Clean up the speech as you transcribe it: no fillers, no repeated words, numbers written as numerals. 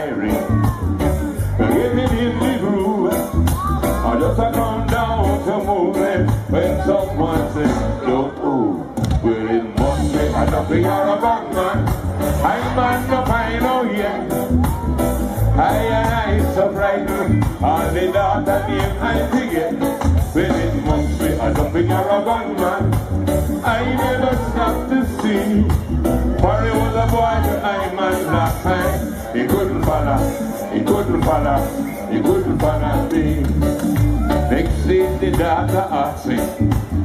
firing. Living in the groove, I just a come down to movement when someone says, don't move. Well, it must be a Duppy or a Gunman. I'm man no find out yet. I and I so frightened, all the daughter name I forget. Well, it must be a Duppy or a Gunman. I never stopped to see, for he was a boy that I man last time. He couldn't follow, he couldn't follow, he couldn't follow me. Next day the daughter asked me,